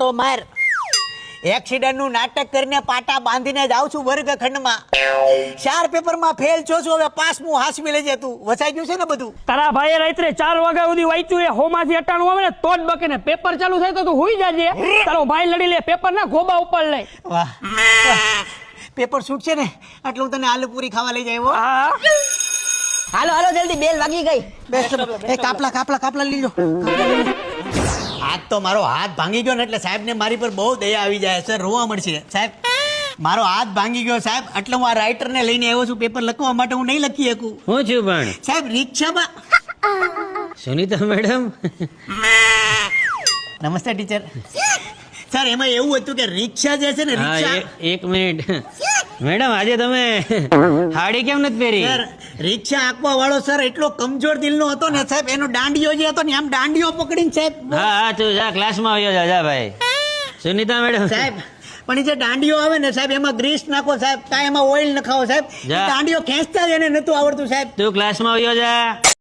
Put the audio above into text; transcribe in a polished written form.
તો માર એક્સિડન્ટ નું નાટક કરીને પાટા બાંધીને જાઉં છું વર્ગખંડમાં 4 પેપરમાં ફેલ છો છું હવે 5મું હાસવી લેજે તું વસાઈ ગયું છે ને બધું તારા ભાઈએ રાત્રે 4 વાગ્યા સુધી વાંચ્યું એ હોમાંથી 98 આવે ને તો જ બકે ને પેપર ચાલુ થાય તો તું હુઈ જાજે તારો ભાઈ લડી લે પેપર ના ગોબા ઉપર લે વાહ પેપર છૂટ છે ને એટલે હું તને આલુ પૂરી ખાવા લઈ જાય હાલો હાલો જલ્દી બેલ વાગી ગઈ એ કાપલા લીજો આજ તો મારો હાથ ભાંગી ગયો ને એટલે સાહેબ ને મારી પર બહુ દયા આવી જાય સર રોવા મળશે સાહેબ મારો હાથ ભાંગી ગયો સાહેબ એટલે હું આ રાઇટર ને લઈને આવ્યો છું પેપર લખવા માટે હું નહીં લખી શકું હું છું પણ સાહેબ રિક્ષામાં સુનીતા મેડમ નમસ્તે ટીચર સર એમાં એવું હતું કે રિક્ષા જે છે ને હા રિક્ષા એક મિનિટ મેડમ આજે તમે હાડી કેમ નથી પહેરી સર રિક્ષા આંકવા વાળો સર એટલો કમજોર દિલનો હતો ને સાહેબ એનો દાંડિયો જે હતો ને આમ દાંડિયો પકડીને સાહેબ હા તું જા ક્લાસમાં આવ્યો જા ભાઈ સુનીતા મેડમ સાહેબ પણ એ જે દાંડિયો આવે ને સાહેબ એમાં ગ્રીસ નાખો સાહેબ કાંઈ એમાં ઓઇલ નખાવો સાહેબ જા. દાંડિયો ખેંચતા જ એને નતું આવડતું સાહેબ તું ક્લાસમાં આવ્યો જા